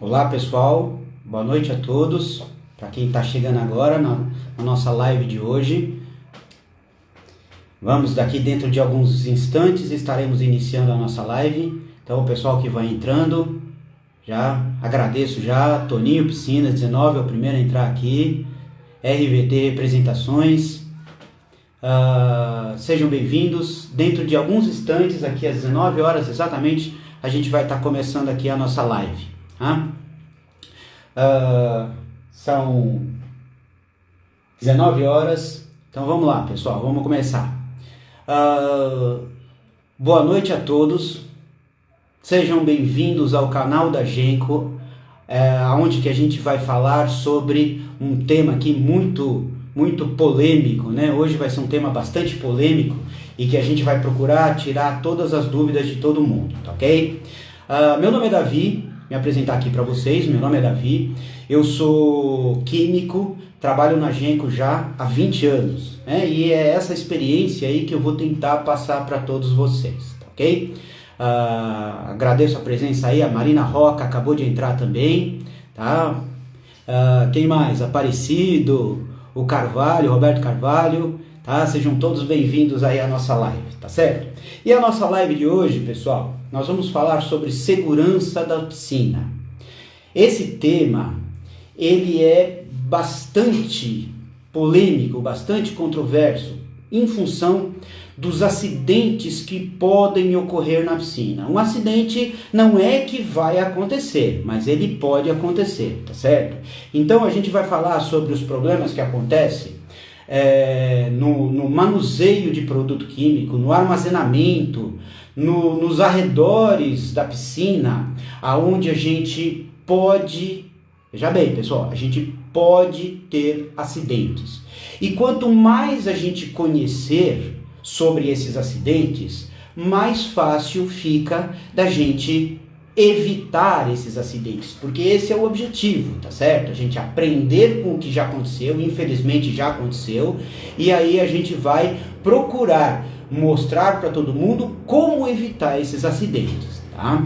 Olá pessoal, boa noite a todos. Para quem está chegando agora na nossa live de hoje, vamos daqui dentro de alguns instantes estaremos iniciando a nossa live. Então o pessoal que vai entrando, já agradeço já. Toninho Piscinas 19 é o primeiro a entrar aqui. RVT Representações, sejam bem-vindos. Dentro de alguns instantes, aqui às 19 horas exatamente, a gente vai estar começando aqui a nossa live. São 19 horas, então vamos lá pessoal, vamos começar. Boa noite a todos, sejam bem-vindos ao canal da Genco, onde que a gente vai falar sobre um tema aqui muito polêmico, né? Hoje vai ser um tema bastante polêmico e que a gente vai procurar tirar todas as dúvidas de todo mundo, tá ok? Meu nome é Davi. Me apresentar aqui para vocês, meu nome é Davi, eu sou químico, trabalho na Genco já há 20 anos, né? E é essa experiência aí que eu vou tentar passar para todos vocês, tá ok? Agradeço a presença aí, a Marina Roca acabou de entrar também, tá? Quem mais? Aparecido, o Carvalho, Roberto Carvalho, tá? Sejam todos bem-vindos aí à nossa live, tá certo? E a nossa live de hoje, pessoal, nós vamos falar sobre segurança da piscina. Esse tema, ele é bastante polêmico, bastante controverso, em função dos acidentes que podem ocorrer na piscina. Um acidente não é que vai acontecer, mas ele pode acontecer, tá certo? Então a gente vai falar sobre os problemas que acontecem no manuseio de produto químico, no armazenamento, nos arredores da piscina, aonde a gente pode, veja bem pessoal, a gente pode ter acidentes. E quanto mais a gente conhecer sobre esses acidentes, mais fácil fica da gente evitar esses acidentes, porque esse é o objetivo, tá certo? A gente aprender com o que já aconteceu, infelizmente já aconteceu, e aí a gente vai procurar mostrar para todo mundo como evitar esses acidentes, tá?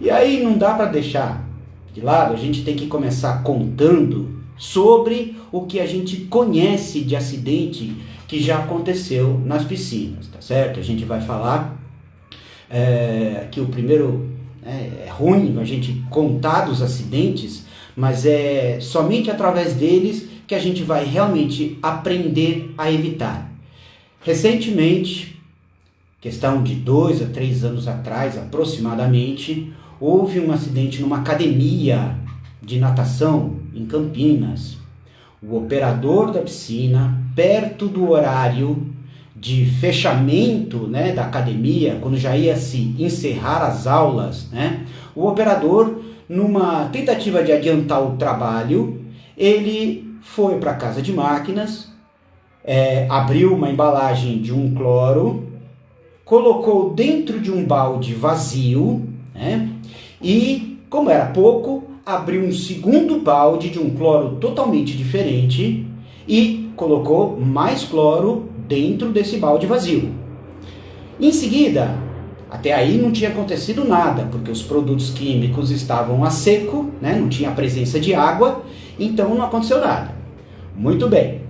E aí não dá para deixar de lado, a gente tem que começar contando sobre o que a gente conhece de acidente que já aconteceu nas piscinas, tá certo? A gente vai falar que o primeiro é ruim a gente contar dos acidentes, mas é somente através deles que a gente vai realmente aprender a evitar. Recentemente, questão de 2 a 3 anos atrás aproximadamente, houve um acidente numa academia de natação em Campinas. O operador da piscina, perto do horário de fechamento, né, da academia, quando já ia se encerrar as aulas, né, o operador, numa tentativa de adiantar o trabalho, ele foi para a casa de máquinas, abriu uma embalagem de um cloro, colocou dentro de um balde vazio, né, e, como era pouco, abriu um segundo balde de um cloro totalmente diferente e colocou mais cloro dentro desse balde vazio. Em seguida, até aí não tinha acontecido nada, porque os produtos químicos estavam a seco, né? Não tinha presença de água, então não aconteceu nada. Muito bem.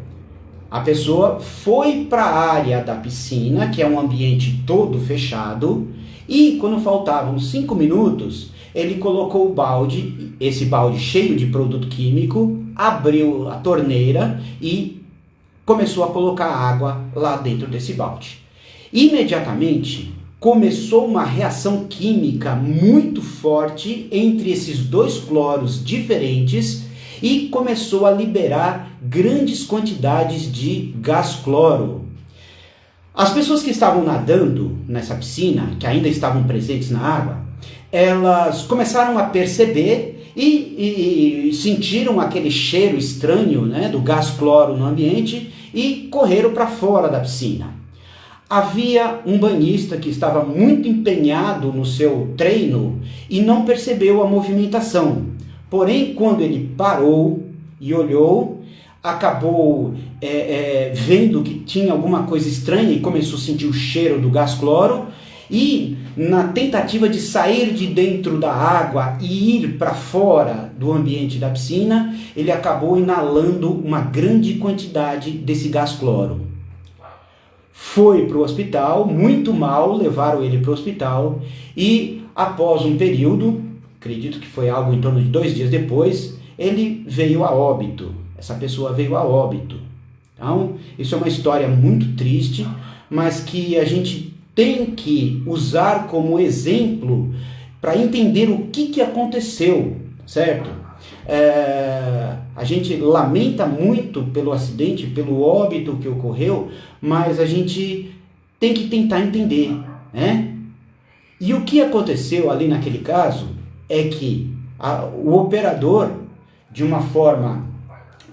A pessoa foi para a área da piscina, que é um ambiente todo fechado, e quando faltavam 5 minutos, ele colocou o balde, esse balde cheio de produto químico, abriu a torneira e começou a colocar água lá dentro desse balde. Imediatamente começou uma reação química muito forte entre esses dois cloros diferentes e começou a liberar grandes quantidades de gás cloro. As pessoas que estavam nadando nessa piscina, que ainda estavam presentes na água, elas começaram a perceber e sentiram aquele cheiro estranho, né, do gás cloro no ambiente e correram para fora da piscina. Havia um banhista que estava muito empenhado no seu treino e não percebeu a movimentação. Porém, quando ele parou e olhou, acabou vendo que tinha alguma coisa estranha e começou a sentir o cheiro do gás cloro E na tentativa de sair de dentro da água e ir para fora do ambiente da piscina, ele acabou inalando uma grande quantidade desse gás cloro. Foi para o hospital, muito mal, levaram ele para o hospital e após um período, acredito que foi algo em torno de 2 dias depois, ele veio a óbito. Essa pessoa veio a óbito. Então, isso é uma história muito triste, mas que a gente tem que usar como exemplo para entender o que aconteceu, certo? A gente lamenta muito pelo acidente, pelo óbito que ocorreu, mas a gente tem que tentar entender, né? E o que aconteceu ali naquele caso é que o operador, de uma forma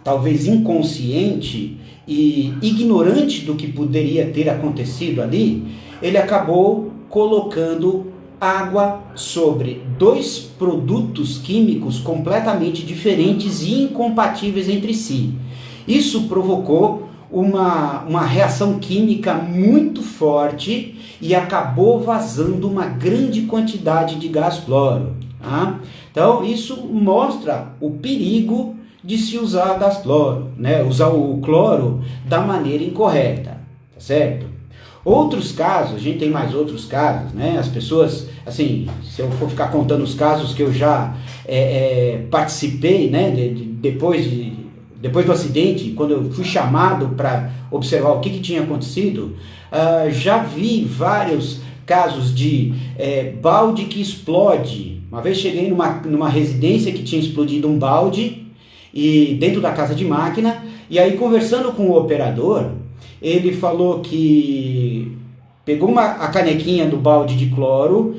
talvez inconsciente e ignorante do que poderia ter acontecido ali, ele acabou colocando água sobre 2 produtos químicos completamente diferentes e incompatíveis entre si. Isso provocou uma reação química muito forte e acabou vazando uma grande quantidade de gás cloro. Tá? Então isso mostra o perigo de se usar gás cloro, né? Usar o cloro da maneira incorreta, tá certo? Outros casos, a gente tem mais outros casos, né? As pessoas, assim, se eu for ficar contando os casos que eu já participei, né? Depois do acidente, quando eu fui chamado para observar o que tinha acontecido, já vi vários casos de balde que explode. Uma vez cheguei numa residência que tinha explodido um balde e dentro da casa de máquina, e aí conversando com o operador, ele falou que pegou a canequinha do balde de cloro,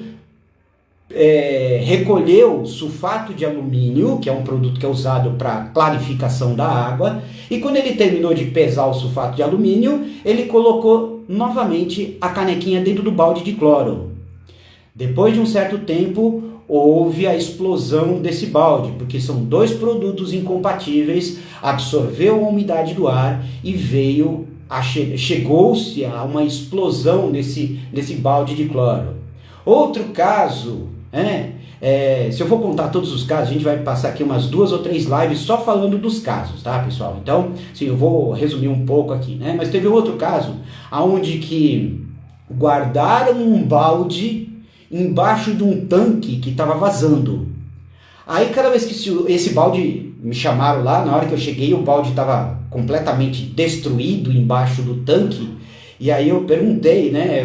recolheu sulfato de alumínio, que é um produto que é usado para clarificação da água, e quando ele terminou de pesar o sulfato de alumínio, ele colocou novamente a canequinha dentro do balde de cloro. Depois de um certo tempo, houve a explosão desse balde, porque são 2 produtos incompatíveis, absorveu a umidade do ar e chegou-se a uma explosão desse balde de cloro. Outro caso, se eu for contar todos os casos, a gente vai passar aqui umas 2 ou 3 lives só falando dos casos, tá, pessoal? Então, sim, eu vou resumir um pouco aqui, né? Mas teve outro caso, onde que guardaram um balde embaixo de um tanque que estava vazando. Aí cada vez que esse balde, me chamaram lá, na hora que eu cheguei o balde estava completamente destruído embaixo do tanque, e aí eu perguntei, né,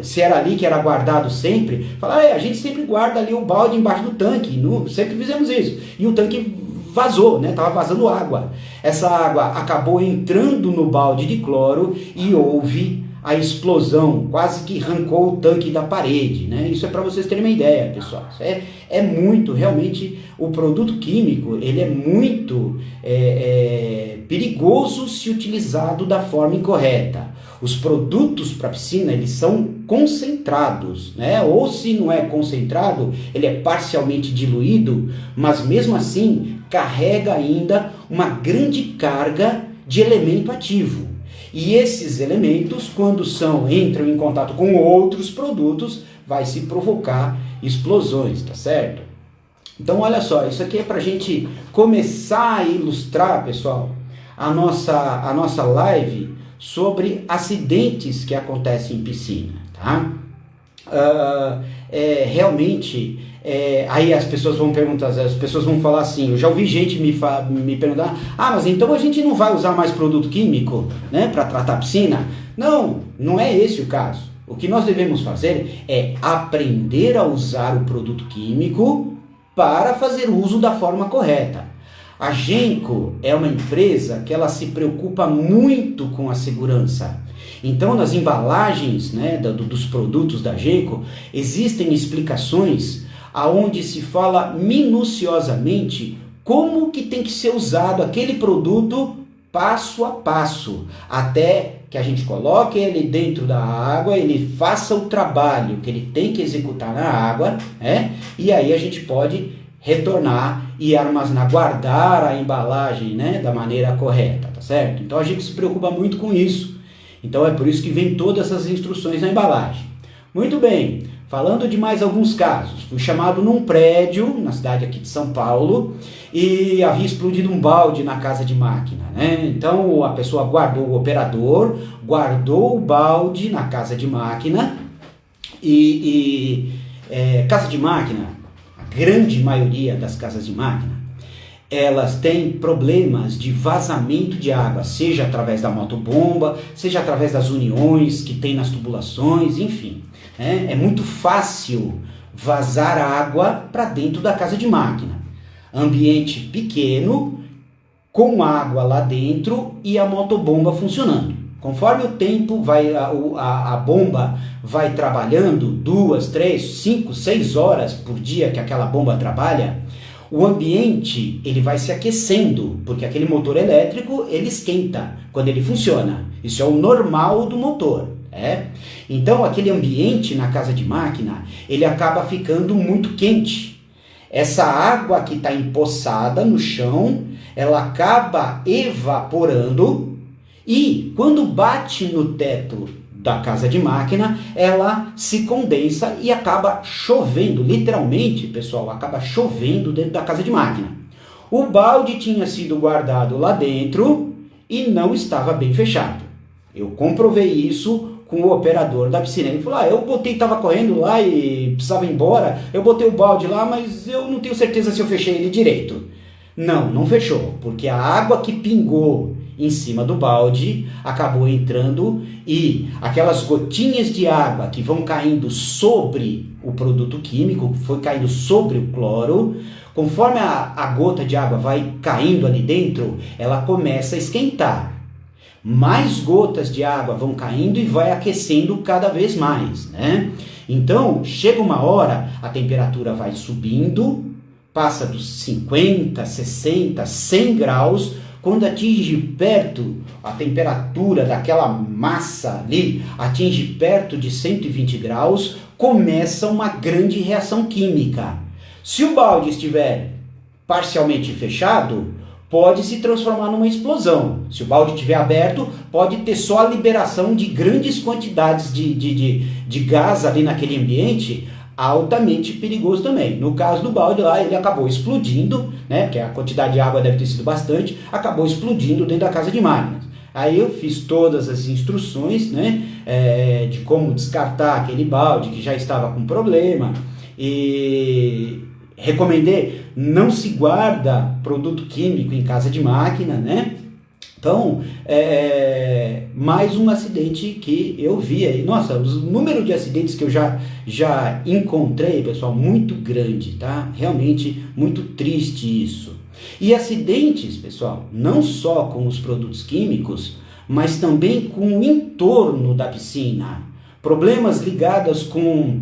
se era ali que era guardado sempre. Falaram, a gente sempre guarda ali o balde embaixo do tanque, sempre fizemos isso, e o tanque vazou, né, estava vazando água. Essa água acabou entrando no balde de cloro e houve a explosão, quase que arrancou o tanque da parede, né? Isso é para vocês terem uma ideia, pessoal. Isso é muito, realmente, o produto químico, ele é muito perigoso se utilizado da forma incorreta. Os produtos para piscina, eles são concentrados, né? Ou se não é concentrado, ele é parcialmente diluído, mas mesmo assim carrega ainda uma grande carga de elemento ativo. E esses elementos, quando entram em contato com outros produtos, vai se provocar explosões, tá certo? Então, olha só, isso aqui é para a gente começar a ilustrar, pessoal, a nossa live sobre acidentes que acontecem em piscina, tá? Realmente, aí as pessoas vão perguntar, as pessoas vão falar assim, eu já ouvi gente me perguntar, mas então a gente não vai usar mais produto químico, né, para tratar a piscina? Não é esse o caso. O que nós devemos fazer é aprender a usar o produto químico para fazer uso da forma correta. A Genco é uma empresa que ela se preocupa muito com a segurança. Então, nas embalagens, né, dos produtos da Genco, existem explicações aonde se fala minuciosamente como que tem que ser usado aquele produto passo a passo, até que a gente coloque ele dentro da água, ele faça o trabalho que ele tem que executar na água, né? E aí a gente pode retornar e armazenar, guardar a embalagem, né, da maneira correta, tá certo? Então a gente se preocupa muito com isso. Então é por isso que vem todas essas instruções na embalagem. Muito bem, falando de mais alguns casos, fui chamado num prédio, na cidade aqui de São Paulo, e havia explodido um balde na casa de máquina, né? Então a pessoa guardou, o operador guardou o balde na casa de máquina casa de máquina, a grande maioria das casas de máquina, elas têm problemas de vazamento de água, seja através da motobomba, seja através das uniões que tem nas tubulações, enfim. É muito fácil vazar água para dentro da casa de máquina. Ambiente pequeno, com água lá dentro e a motobomba funcionando. Conforme o tempo vai, a bomba vai trabalhando 2, 3, 5, 6 horas por dia que aquela bomba trabalha, o ambiente ele vai se aquecendo, porque aquele motor elétrico ele esquenta quando ele funciona. Isso é o normal do motor. Então aquele ambiente na casa de máquina ele acaba ficando muito quente. Essa água que está empoçada no chão, ela acaba evaporando e quando bate no teto da casa de máquina, ela se condensa e acaba chovendo, literalmente, pessoal, acaba chovendo dentro da casa de máquina. O balde tinha sido guardado lá dentro e não estava bem fechado. Eu comprovei isso com o operador da piscina. Ele falou, estava correndo lá e precisava ir embora, eu botei o balde lá, mas eu não tenho certeza se eu fechei ele direito. Não fechou, porque a água que pingou em cima do balde acabou entrando e aquelas gotinhas de água que vão caindo sobre o produto químico, foi caindo sobre o cloro, conforme a gota de água vai caindo ali dentro, ela começa a esquentar. Mais gotas de água vão caindo e vai aquecendo cada vez mais, né? Então, chega uma hora, a temperatura vai subindo, passa dos 50, 60, 100 graus, quando atinge perto, a temperatura daquela massa ali, atinge perto de 120 graus, começa uma grande reação química. Se o balde estiver parcialmente fechado, pode se transformar numa explosão. Se o balde estiver aberto, pode ter só a liberação de grandes quantidades de gás ali naquele ambiente, altamente perigoso também. No caso do balde lá, ele acabou explodindo, né? Porque a quantidade de água deve ter sido bastante, acabou explodindo dentro da casa de máquinas. Aí eu fiz todas as instruções, né? De como descartar aquele balde que já estava com problema e recomendei, não se guarda produto químico em casa de máquina, né? Então, mais um acidente que eu vi aí. Nossa, o número de acidentes que eu já encontrei, pessoal, muito grande, tá? Realmente muito triste isso. E acidentes, pessoal, não só com os produtos químicos, mas também com o entorno da piscina. Problemas ligados com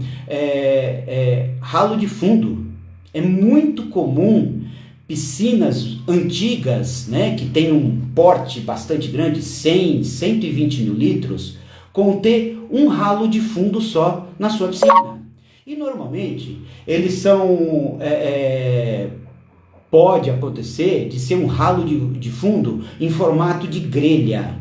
ralo de fundo. É muito comum piscinas antigas, né, que tem um porte bastante grande, 100, 120 mil litros, conter um ralo de fundo só na sua piscina. E normalmente eles são, pode acontecer de ser um ralo de fundo em formato de grelha.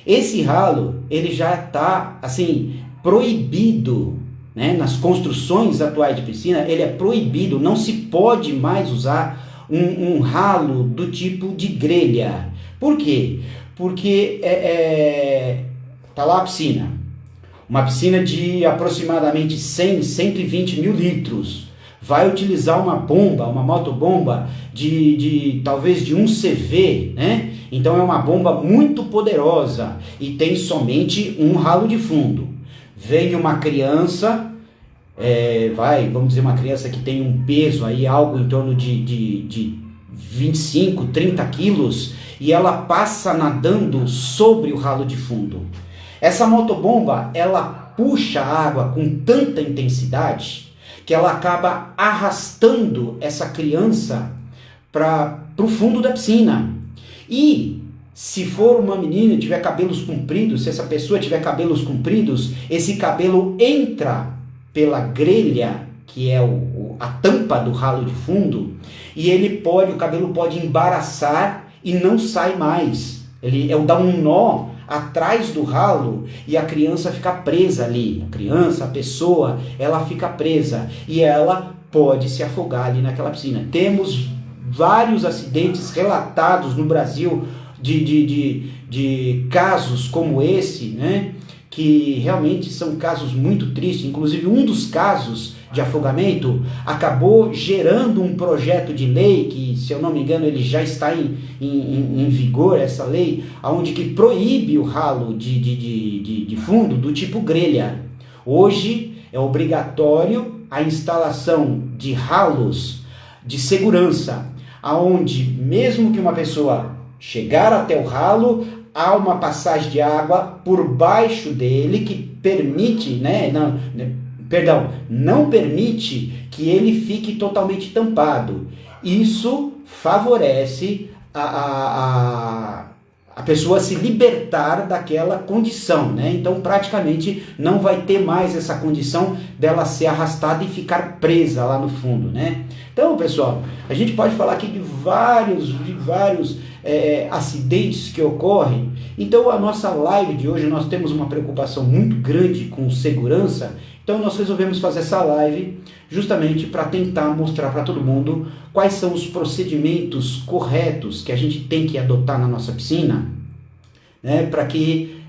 Esse ralo, ele já está assim, proibido, né, nas construções atuais de piscina, ele é proibido, não se pode mais usar um ralo do tipo de grelha. Por quê? Porque tá lá a piscina, uma piscina de aproximadamente 100, 120 mil litros, vai utilizar uma bomba, uma motobomba talvez de 1 CV, né? Então é uma bomba muito poderosa e tem somente um ralo de fundo. Vem uma criança, vamos dizer uma criança que tem um peso aí, algo em torno de 25, 30 quilos, e ela passa nadando sobre o ralo de fundo. Essa motobomba, ela puxa a água com tanta intensidade que ela acaba arrastando essa criança para o fundo da piscina. E se for uma menina e tiver cabelos compridos, se essa pessoa tiver cabelos compridos, esse cabelo entra pela grelha, que é a tampa do ralo de fundo, e o cabelo pode embaraçar e não sai mais. Ele dá um nó atrás do ralo e a criança fica presa ali. A criança, a pessoa, ela fica presa e ela pode se afogar ali naquela piscina. Temos vários acidentes relatados no Brasil de casos como esse, né? Que realmente são casos muito tristes. Inclusive, um dos casos de afogamento acabou gerando um projeto de lei, que, se eu não me engano, ele já está em vigor, essa lei, onde que proíbe o ralo de fundo do tipo grelha. Hoje é obrigatório a instalação de ralos de segurança, aonde mesmo que uma pessoa chegar até o ralo, há uma passagem de água por baixo dele que permite, não permite que ele fique totalmente tampado. Isso favorece a pessoa se libertar daquela condição, né? Então, praticamente, não vai ter mais essa condição dela ser arrastada e ficar presa lá no fundo, né? Então, pessoal, a gente pode falar aqui de vários acidentes que ocorrem. Então, a nossa live de hoje, nós temos uma preocupação muito grande com segurança. Então, nós resolvemos fazer essa live justamente para tentar mostrar para todo mundo quais são os procedimentos corretos que a gente tem que adotar na nossa piscina, né, para que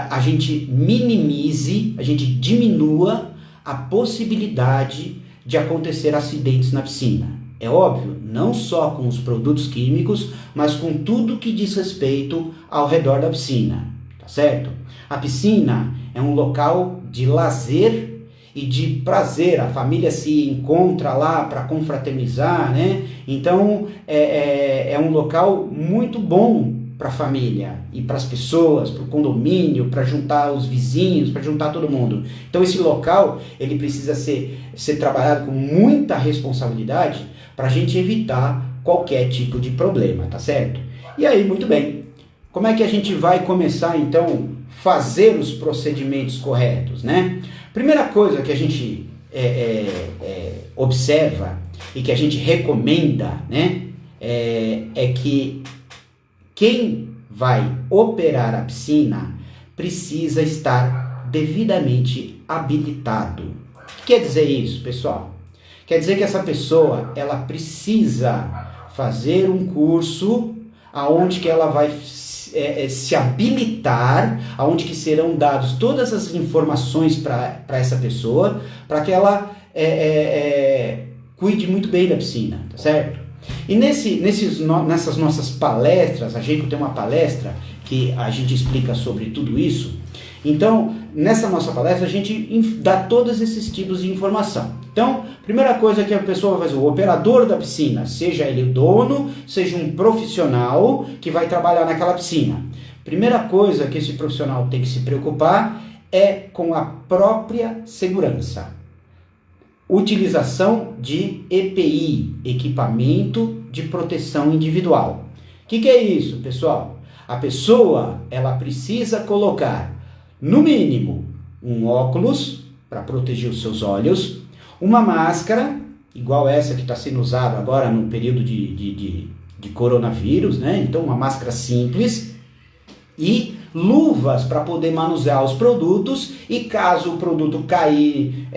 a gente minimize, a gente diminua a possibilidade de acontecer acidentes na piscina. É óbvio, não só com os produtos químicos, mas com tudo que diz respeito ao redor da piscina, tá certo? A piscina é um local de lazer e de prazer, a família se encontra lá para confraternizar, né? Então é um local muito bom para a família e para as pessoas, para o condomínio, para juntar os vizinhos, para juntar todo mundo. Então esse local ele precisa ser trabalhado com muita responsabilidade para a gente evitar qualquer tipo de problema, tá certo? E aí, muito bem, como é que a gente vai começar então fazer os procedimentos corretos, né? Primeira coisa que a gente observa e que a gente recomenda, né, é que quem vai operar a piscina precisa estar devidamente habilitado. O que quer dizer isso, pessoal? Quer dizer que essa pessoa ela precisa fazer um curso aonde que ela vai se habilitar, aonde que serão dados todas as informações para essa pessoa, para que ela cuide muito bem da piscina, tá certo? E nessas nossas palestras, a gente tem uma palestra que a gente explica sobre tudo isso. Então, nessa nossa palestra, a gente dá todos esses tipos de informação. Então, primeira coisa que a pessoa vai fazer, o operador da piscina, seja ele o dono, seja um profissional que vai trabalhar naquela piscina. Primeira coisa que esse profissional tem que se preocupar é com a própria segurança. Utilização de EPI, equipamento de proteção individual. O que é isso, pessoal? A pessoa ela precisa colocar, no mínimo, um óculos para proteger os seus olhos, uma máscara, igual essa que está sendo usada agora no período de coronavírus, né? Então, uma máscara simples e luvas para poder manusear os produtos e caso o produto cair,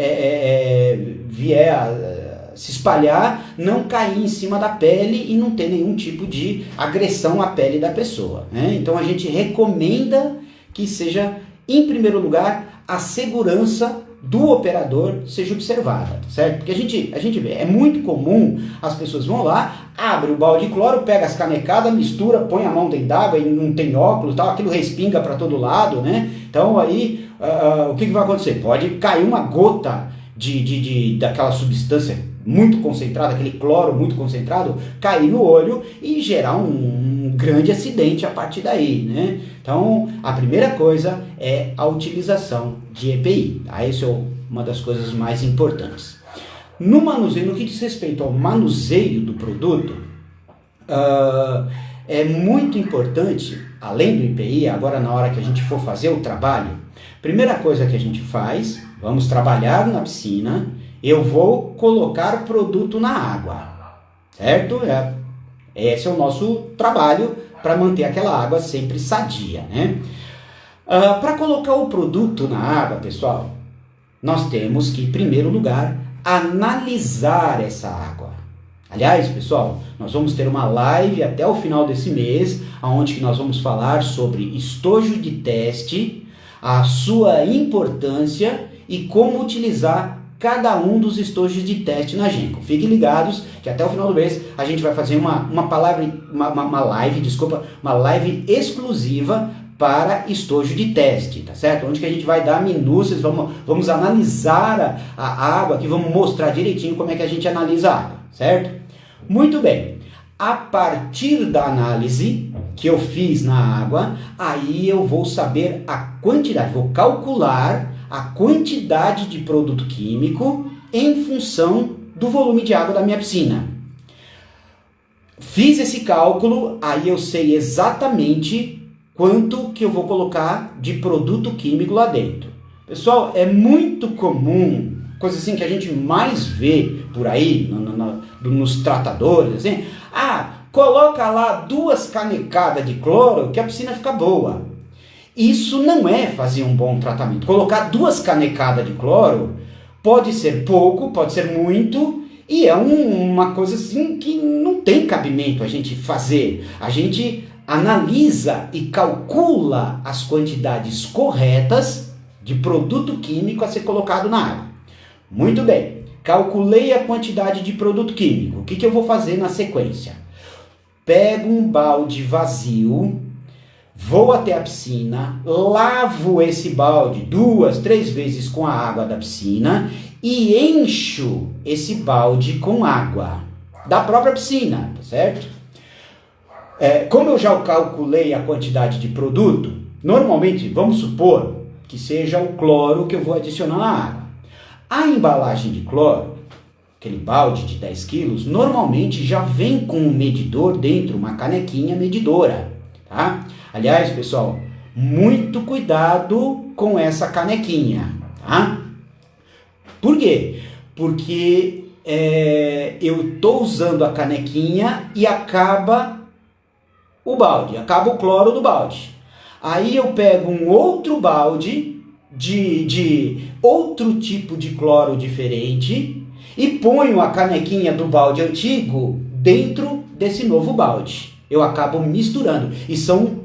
vier a se espalhar, não cair em cima da pele e não ter nenhum tipo de agressão à pele da pessoa, né? Então, a gente recomenda que seja, em primeiro lugar, a segurança do operador seja observada, certo? Porque a gente vê, é muito comum, as pessoas vão lá, abre o balde de cloro, pega as canecadas, mistura, põe a mão dentro d'água e não tem óculos, tal, aquilo respinga para todo lado, né? Então aí, o que vai acontecer? Pode cair uma gota daquela substância muito concentrada, aquele cloro muito concentrado, cair no olho e gerar um grande acidente a partir daí, né? Então, a primeira coisa é a utilização de EPI, tá? Essa é uma das coisas mais importantes. No manuseio, no que diz respeito ao manuseio do produto, é muito importante, além do EPI, agora na hora que a gente for fazer o trabalho, primeira coisa que a gente faz, vamos trabalhar na piscina, eu vou colocar o produto na água, certo? Esse é o nosso trabalho para manter aquela água sempre sadia, né? Para colocar o produto na água, pessoal, nós temos que, em primeiro lugar, analisar essa água. Aliás, pessoal, nós vamos ter uma live até o final desse mês, onde nós vamos falar sobre estojo de teste, a sua importância e como utilizar cada um dos estojos de teste na Genco. Fiquem ligados que até o final do mês a gente vai fazer uma live exclusiva para estojo de teste, tá certo? Onde que a gente vai dar minúcias, vamos analisar a água, que vamos mostrar direitinho como é que a gente analisa a água, certo? Muito bem. A partir da análise que eu fiz na água, aí eu vou saber a quantidade, vou calcular a quantidade de produto químico em função do volume de água da minha piscina. Fiz esse cálculo, aí eu sei exatamente quanto que eu vou colocar de produto químico lá dentro. Pessoal, é muito comum, coisa assim que a gente mais vê por aí, nos tratadores, assim, coloca lá 2 canecadas de cloro que a piscina fica boa. Isso não é fazer um bom tratamento. Colocar 2 canecadas de cloro pode ser pouco, pode ser muito, e é uma coisa assim que não tem cabimento a gente fazer. A gente analisa e calcula as quantidades corretas de produto químico a ser colocado na água. Muito bem, calculei a quantidade de produto químico. O que eu vou fazer na sequência? Pego um balde vazio, vou até a piscina, lavo esse balde 2, 3 vezes com a água da piscina e encho esse balde com água da própria piscina, tá certo? Como eu já calculei a quantidade de produto, normalmente vamos supor que seja o cloro que eu vou adicionar na água. A embalagem de cloro, aquele balde de 10 quilos, normalmente já vem com um medidor dentro, uma canequinha medidora, tá? Aliás, pessoal, muito cuidado com essa canequinha, tá? Por quê? Porque eu estou usando a canequinha e acaba o cloro do balde. Aí eu pego um outro balde de outro tipo de cloro diferente e ponho a canequinha do balde antigo dentro desse novo balde. Eu acabo misturando. E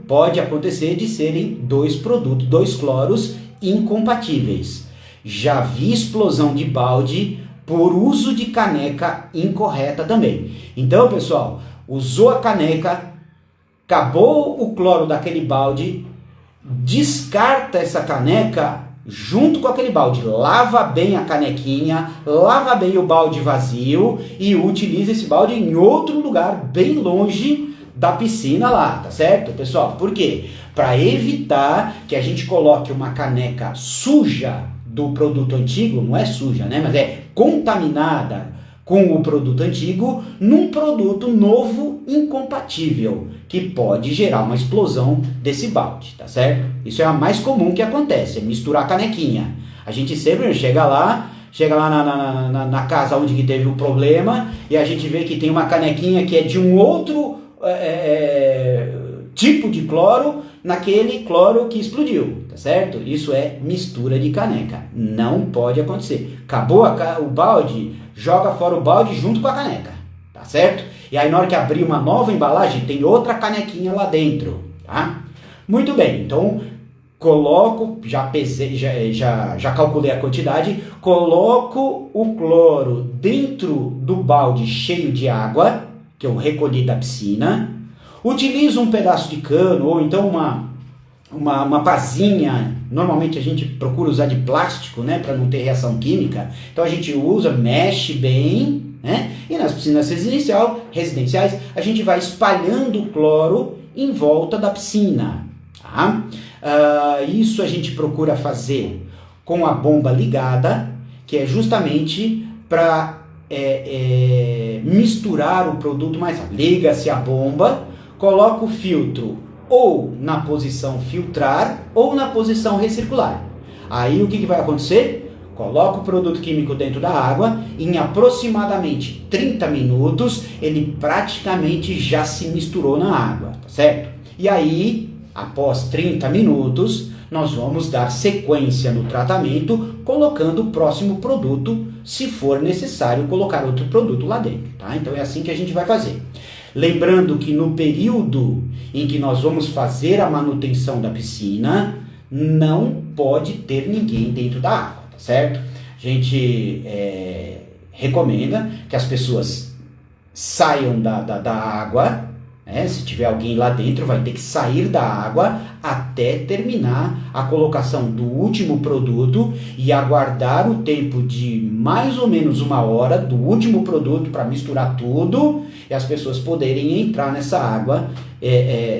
pode acontecer de serem 2 produtos, 2 cloros incompatíveis. Já vi explosão de balde por uso de caneca incorreta também. Então, pessoal, usou a caneca, acabou o cloro daquele balde, descarta essa caneca junto com aquele balde, lava bem a canequinha, lava bem o balde vazio e utiliza esse balde em outro lugar bem longe da piscina lá, tá certo, pessoal? Por quê? Para evitar que a gente coloque uma caneca suja do produto antigo, não é suja, né? Mas é contaminada com o produto antigo num produto novo incompatível, que pode gerar uma explosão desse balde, tá certo? Isso é a mais comum que acontece, é misturar a canequinha. A gente sempre chega lá na casa onde que teve o problema e a gente vê que tem uma canequinha que é de um outro tipo de cloro naquele cloro que explodiu, tá certo? Isso é mistura de caneca, não pode acontecer. Acabou o balde, joga fora o balde junto com a caneca, tá certo? E aí na hora que abrir uma nova embalagem, tem outra canequinha lá dentro, tá? Muito bem, então coloco, já pesei, já calculei a quantidade, coloco o cloro dentro do balde cheio de água, que eu recolhi da piscina, utilizo um pedaço de cano ou então uma pazinha. Normalmente a gente procura usar de plástico, né, para não ter reação química. Então a gente usa, mexe bem, né? E nas piscinas residenciais a gente vai espalhando o cloro em volta da piscina, tá? Isso a gente procura fazer com a bomba ligada, que é justamente para misturar o produto mais rápido. Liga-se a bomba, coloca o filtro ou na posição filtrar ou na posição recircular. Aí o que vai acontecer? Coloca o produto químico dentro da água, em aproximadamente 30 minutos ele praticamente já se misturou na água, tá certo? E aí, após 30 minutos, nós vamos dar sequência no tratamento, colocando o próximo produto, se for necessário colocar outro produto lá dentro, tá? Então é assim que a gente vai fazer. Lembrando que no período em que nós vamos fazer a manutenção da piscina, não pode ter ninguém dentro da água, tá certo? A gente recomenda que as pessoas saiam da água, né? Se tiver alguém lá dentro, vai ter que sair da água até terminar a colocação do último produto e aguardar o tempo de mais ou menos 1 hora do último produto para misturar tudo e as pessoas poderem entrar nessa água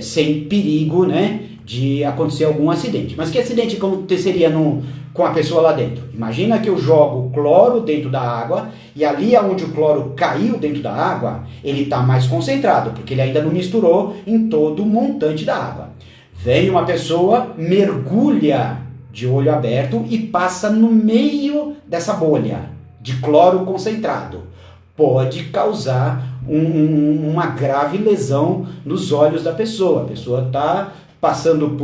sem perigo, né, de acontecer algum acidente. Mas que acidente aconteceria com a pessoa lá dentro? Imagina que eu jogo cloro dentro da água e ali onde o cloro caiu dentro da água, ele está mais concentrado, porque ele ainda não misturou em todo o montante da água. Vem uma pessoa, mergulha de olho aberto e passa no meio dessa bolha de cloro concentrado. Pode causar uma grave lesão nos olhos da pessoa. A pessoa está passando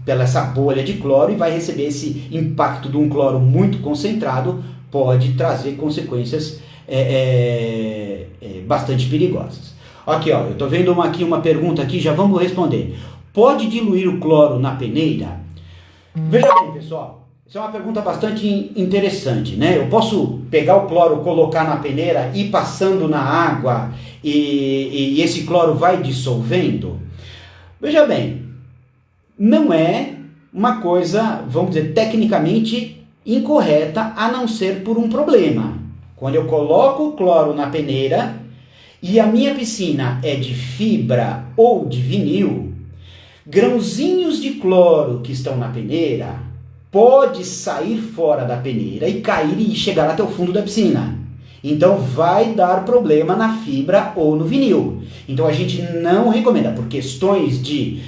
pela essa bolha de cloro e vai receber esse impacto de um cloro muito concentrado, pode trazer consequências bastante perigosas. Aqui, ó, eu estou vendo uma pergunta aqui, já vamos responder. Pode diluir o cloro na peneira? Veja bem, pessoal, essa é uma pergunta bastante interessante, né? Eu posso pegar o cloro, colocar na peneira e ir passando na água e esse cloro vai dissolvendo? Veja bem, não é uma coisa, vamos dizer, tecnicamente incorreta, a não ser por um problema. Quando eu coloco o cloro na peneira e a minha piscina é de fibra ou de vinil, grãozinhos de cloro que estão na peneira pode sair fora da peneira e cair e chegar até o fundo da piscina. Então vai dar problema na fibra ou no vinil. Então a gente não recomenda, por questões de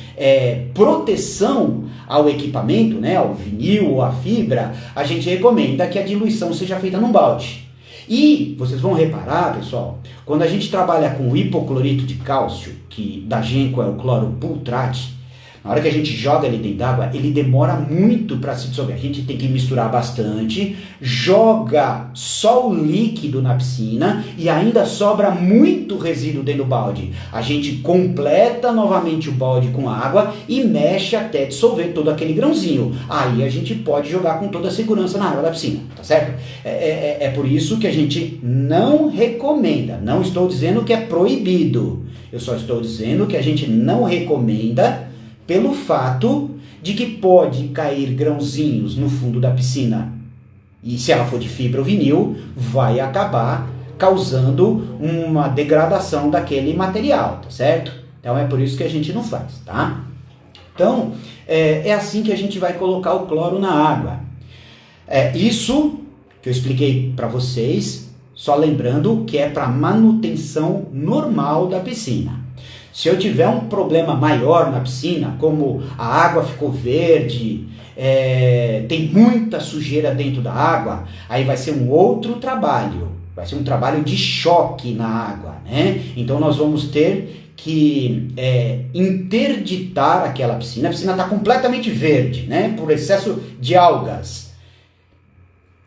proteção ao equipamento, né, ao vinil ou à fibra, a gente recomenda que a diluição seja feita num balde. E vocês vão reparar, pessoal, quando a gente trabalha com hipoclorito de cálcio, que da Genco é o cloro Pultrate, na hora que a gente joga ele dentro d'água, ele demora muito para se dissolver. A gente tem que misturar bastante, joga só o líquido na piscina e ainda sobra muito resíduo dentro do balde. A gente completa novamente o balde com água e mexe até dissolver todo aquele grãozinho. Aí a gente pode jogar com toda a segurança na água da piscina, tá certo? É por isso que a gente não recomenda. Não estou dizendo que é proibido. Eu só estou dizendo que a gente não recomenda pelo fato de que pode cair grãozinhos no fundo da piscina e se ela for de fibra ou vinil, vai acabar causando uma degradação daquele material, tá certo? Então é por isso que a gente não faz, tá? Então, é assim que a gente vai colocar o cloro na água. Isso que eu expliquei para vocês, só lembrando que é para manutenção normal da piscina. Se eu tiver um problema maior na piscina, como a água ficou verde, tem muita sujeira dentro da água, aí vai ser um outro trabalho. Vai ser um trabalho de choque na água, né? Então nós vamos ter que interditar aquela piscina. A piscina está completamente verde, né? Por excesso de algas.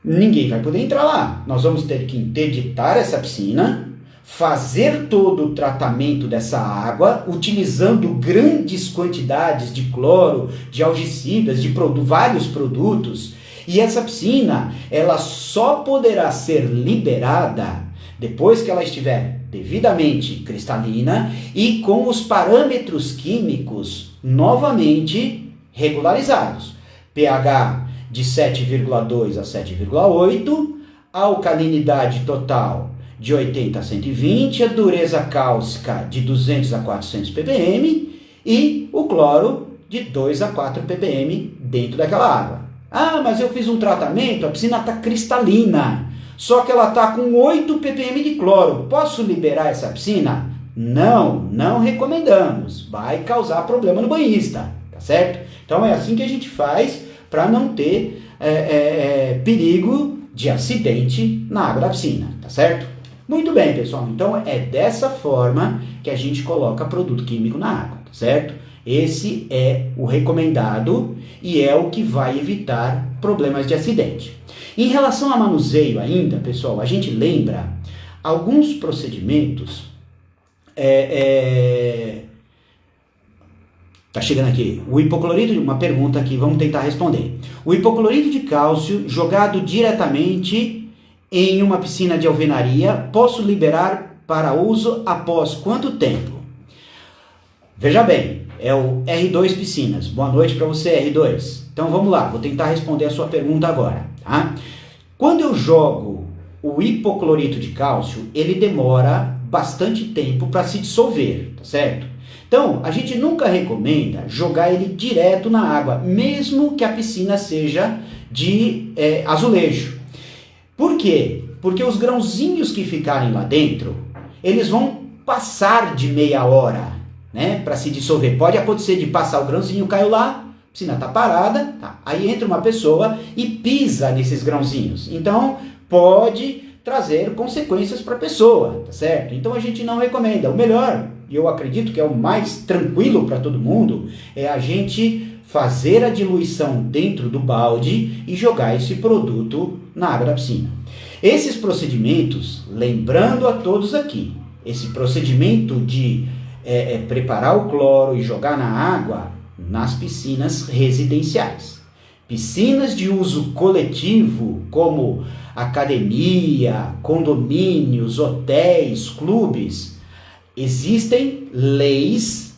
Ninguém vai poder entrar lá. Nós vamos ter que interditar essa piscina, fazer todo o tratamento dessa água, utilizando grandes quantidades de cloro, de algicidas, de vários produtos, e essa piscina, ela só poderá ser liberada depois que ela estiver devidamente cristalina e com os parâmetros químicos novamente regularizados. pH de 7,2 a 7,8, alcalinidade total de 80 a 120, a dureza cálcica de 200 a 400 ppm e o cloro de 2 a 4 ppm dentro daquela água. Ah, mas eu fiz um tratamento, a piscina está cristalina, só que ela está com 8 ppm de cloro. Posso liberar essa piscina? Não recomendamos. Vai causar problema no banhista, tá certo? Então é assim que a gente faz para não ter perigo de acidente na água da piscina, tá certo? Muito bem, pessoal, então é dessa forma que a gente coloca produto químico na água, tá certo? Esse é o recomendado e é o que vai evitar problemas de acidente. Em relação a manuseio ainda, pessoal, a gente lembra alguns procedimentos. Tá chegando aqui. O hipoclorito, uma pergunta aqui, vamos tentar responder. O hipoclorito de cálcio jogado diretamente em uma piscina de alvenaria, posso liberar para uso após quanto tempo? Veja bem, é o R2 Piscinas. Boa noite para você, R2. Então vamos lá, vou tentar responder a sua pergunta agora, tá? Quando eu jogo o hipoclorito de cálcio, ele demora bastante tempo para se dissolver, tá certo? Então, a gente nunca recomenda jogar ele direto na água, mesmo que a piscina seja de azulejo. Por quê? Porque os grãozinhos que ficarem lá dentro, eles vão passar de meia hora, né, para se dissolver. Pode acontecer de passar o grãozinho, caiu lá, a piscina está parada, tá? Aí entra uma pessoa e pisa nesses grãozinhos. Então, pode trazer consequências para a pessoa, tá certo? Então, a gente não recomenda. O melhor, e eu acredito que é o mais tranquilo para todo mundo, é a gente fazer a diluição dentro do balde e jogar esse produto na água da piscina. Esses procedimentos, lembrando a todos aqui, esse procedimento de preparar o cloro e jogar na água nas piscinas residenciais. Piscinas de uso coletivo, como academia, condomínios, hotéis, clubes, existem leis,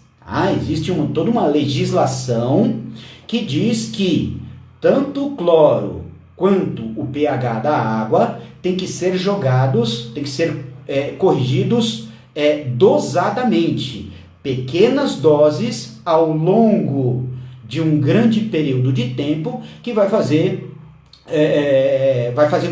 existe toda uma legislação que diz que tanto o cloro quanto o pH da água tem que ser jogados, tem que ser corrigidos dosadamente, pequenas doses ao longo de um grande período de tempo, que vai fazer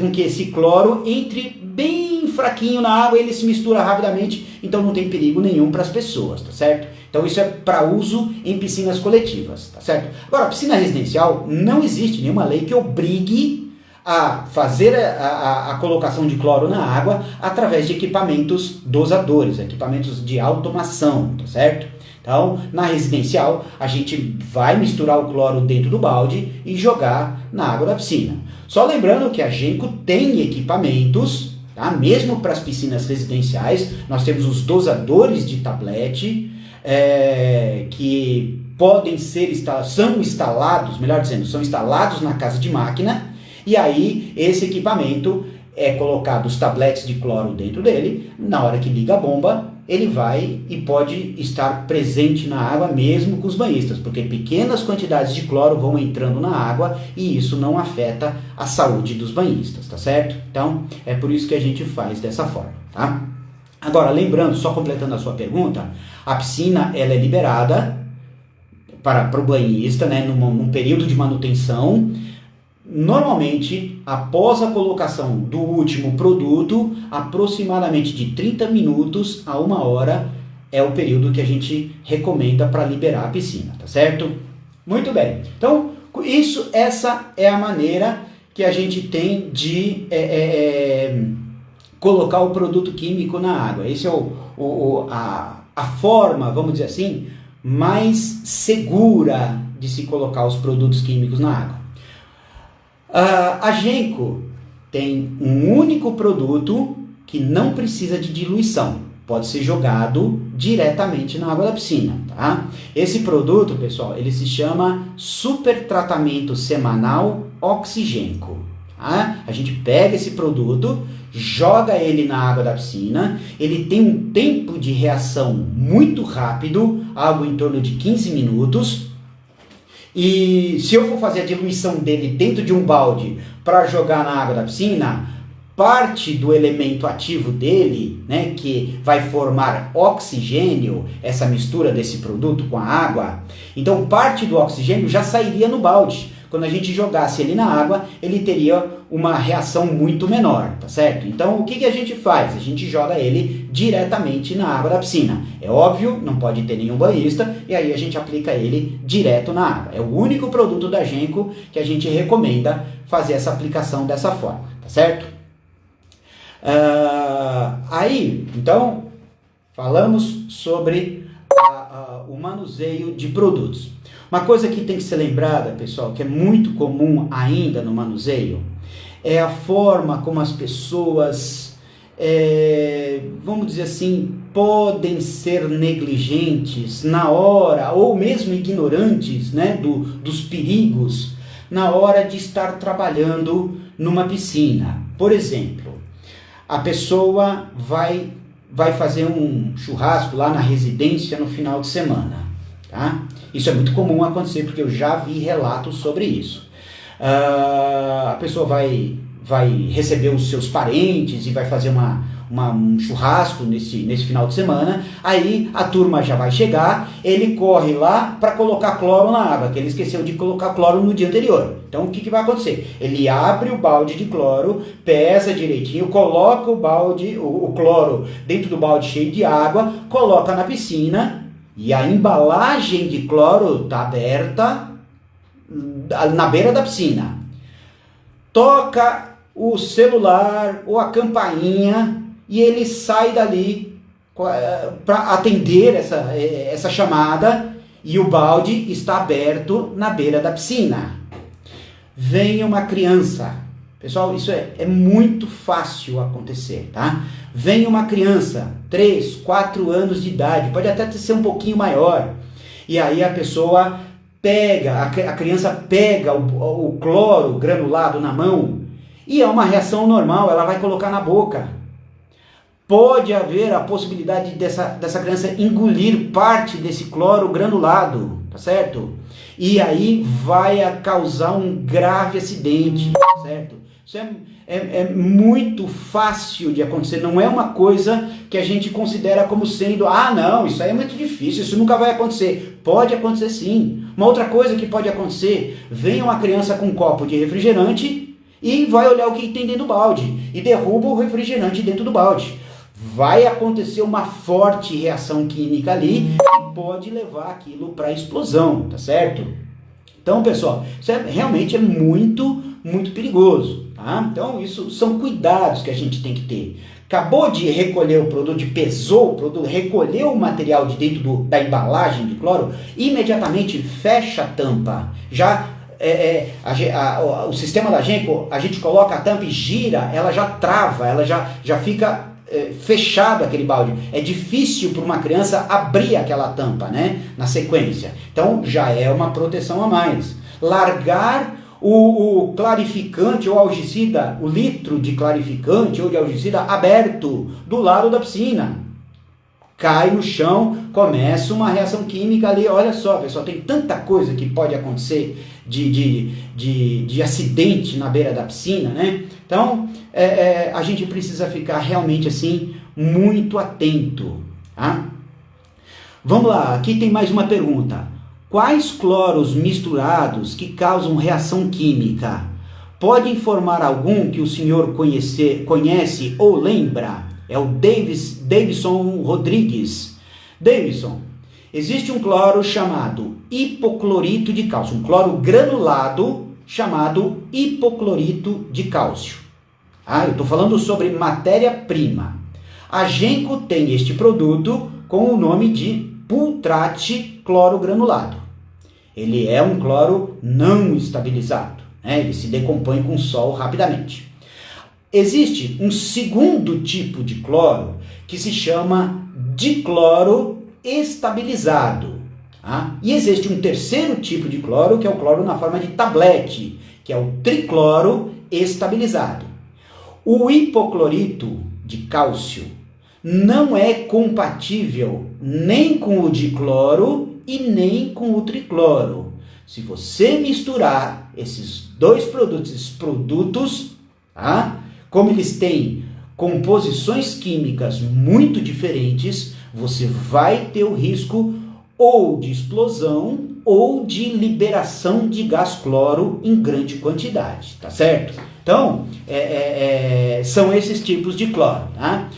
com que esse cloro entre bem fraquinho na água, ele se mistura rapidamente, então não tem perigo nenhum para as pessoas, tá certo? Então isso é para uso em piscinas coletivas, tá certo? Agora, piscina residencial, não existe nenhuma lei que obrigue a fazer a colocação de cloro na água através de equipamentos dosadores, equipamentos de automação, tá certo? Então, na residencial, a gente vai misturar o cloro dentro do balde e jogar na água da piscina. Só lembrando que a Genco tem equipamentos, tá? Mesmo para as piscinas residenciais, nós temos os dosadores de tablete, que podem ser são instalados, melhor dizendo, são instalados na casa de máquina, e aí esse equipamento é colocado os tabletes de cloro dentro dele, na hora que liga a bomba, ele vai e pode estar presente na água mesmo com os banhistas, porque pequenas quantidades de cloro vão entrando na água e isso não afeta a saúde dos banhistas, tá certo? Então, é por isso que a gente faz dessa forma, tá? Agora, lembrando, só completando a sua pergunta, a piscina ela é liberada para o banhista, né, num período de manutenção. Normalmente, após a colocação do último produto, aproximadamente de 30 minutos a 1 hora é o período que a gente recomenda para liberar a piscina, tá certo? Muito bem. Então, essa é a maneira que a gente tem de colocar o produto químico na água. Essa é a forma, vamos dizer assim, mais segura de se colocar os produtos químicos na água. A Genco tem um único produto que não precisa de diluição, pode ser jogado diretamente na água da piscina, tá? Esse produto, pessoal, ele se chama Super Tratamento Semanal Oxigenco. Tá? A gente pega esse produto, joga ele na água da piscina, ele tem um tempo de reação muito rápido, algo em torno de 15 minutos, e se eu for fazer a diluição dele dentro de um balde para jogar na água da piscina, parte do elemento ativo dele, né, que vai formar oxigênio, essa mistura desse produto com a água, então parte do oxigênio já sairia no balde. Quando a gente jogasse ele na água, ele teria uma reação muito menor, tá certo? Então, o que a gente faz? A gente joga ele diretamente na água da piscina. É óbvio, não pode ter nenhum banhista, e aí a gente aplica ele direto na água. É o único produto da Genco que a gente recomenda fazer essa aplicação dessa forma, tá certo? Aí, então, falamos sobre o manuseio de produtos. Uma coisa que tem que ser lembrada, pessoal, que é muito comum ainda no manuseio, é a forma como as pessoas, vamos dizer assim, podem ser negligentes na hora, ou mesmo ignorantes, né, dos perigos, na hora de estar trabalhando numa piscina. Por exemplo, a pessoa vai fazer um churrasco lá na residência no final de semana, tá? Isso é muito comum acontecer, porque eu já vi relatos sobre isso. A pessoa vai receber os seus parentes e vai fazer um churrasco nesse final de semana. Aí a turma já vai chegar, ele corre lá para colocar cloro na água, que ele esqueceu de colocar cloro no dia anterior. Então o que vai acontecer? Ele abre o balde de cloro, pesa direitinho, coloca o cloro dentro do balde cheio de água, coloca na piscina e a embalagem de cloro está aberta na beira da piscina. Toca o celular ou a campainha e ele sai dali para atender essa chamada e o balde está aberto na beira da piscina. Vem uma criança. Pessoal, isso é muito fácil acontecer, tá? Vem uma criança, 3, 4 anos de idade, pode até ser um pouquinho maior, e aí a pessoa a criança pega o cloro granulado na mão, e é uma reação normal, ela vai colocar na boca. Pode haver a possibilidade dessa criança engolir parte desse cloro granulado, tá certo? E aí vai causar um grave acidente, tá certo? Isso é muito fácil de acontecer, não é uma coisa que a gente considera como sendo, não, isso aí é muito difícil, isso nunca vai acontecer. Pode acontecer sim. Uma outra coisa que pode acontecer, vem uma criança com um copo de refrigerante e vai olhar o que tem dentro do balde e derruba o refrigerante dentro do balde. Vai acontecer uma forte reação química ali e pode levar aquilo para explosão, tá certo? Então, pessoal, isso realmente é muito, muito perigoso, tá? Então, isso são cuidados que a gente tem que ter. Acabou de recolher o produto, pesou o produto, recolheu o material de dentro da embalagem de cloro, imediatamente fecha a tampa. Já o sistema da Genco, a gente coloca a tampa e gira, ela já trava, ela já fica fechado aquele balde. É difícil para uma criança abrir aquela tampa, né, na sequência. Então já é uma proteção a mais. Largar o clarificante ou algicida, o litro de clarificante ou de algicida aberto do lado da piscina. Cai no chão, começa uma reação química ali. Olha só, pessoal, tem tanta coisa que pode acontecer de acidente na beira da piscina, né? Então, a gente precisa ficar realmente assim, muito atento, tá? Vamos lá, aqui tem mais uma pergunta. Quais cloros misturados que causam reação química? Pode informar algum que o senhor conhece ou lembra? É o Davidson Rodrigues. Davidson, existe um cloro chamado hipoclorito de cálcio, um cloro granulado chamado hipoclorito de cálcio. Eu estou falando sobre matéria-prima. A Genco tem este produto com o nome de Pultrate cloro granulado. Ele é um cloro não estabilizado, né? Ele se decompõe com o sol rapidamente. Existe um segundo tipo de cloro que se chama dicloro estabilizado. Tá? E existe um terceiro tipo de cloro, que é o cloro na forma de tablete, que é o tricloro estabilizado. O hipoclorito de cálcio não é compatível nem com o dicloro e nem com o tricloro. Se você misturar esses dois produtos, tá? Como eles têm composições químicas muito diferentes, você vai ter o risco ou de explosão ou de liberação de gás cloro em grande quantidade, tá certo? Então, são esses tipos de cloro, tá?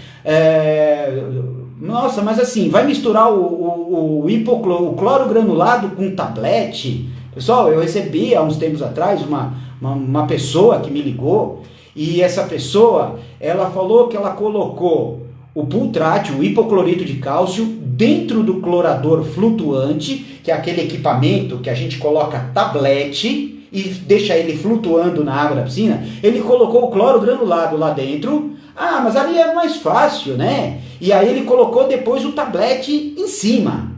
Nossa, mas assim, vai misturar o cloro granulado com tablete? Pessoal, eu recebi há uns tempos atrás uma pessoa que me ligou, e essa pessoa, ela falou que ela colocou o pultrate, o hipoclorito de cálcio, dentro do clorador flutuante, que é aquele equipamento que a gente coloca tablete e deixa ele flutuando na água da piscina. Ele colocou o cloro granulado lá dentro. Ah, mas ali é mais fácil, né? E aí ele colocou depois o tablete em cima.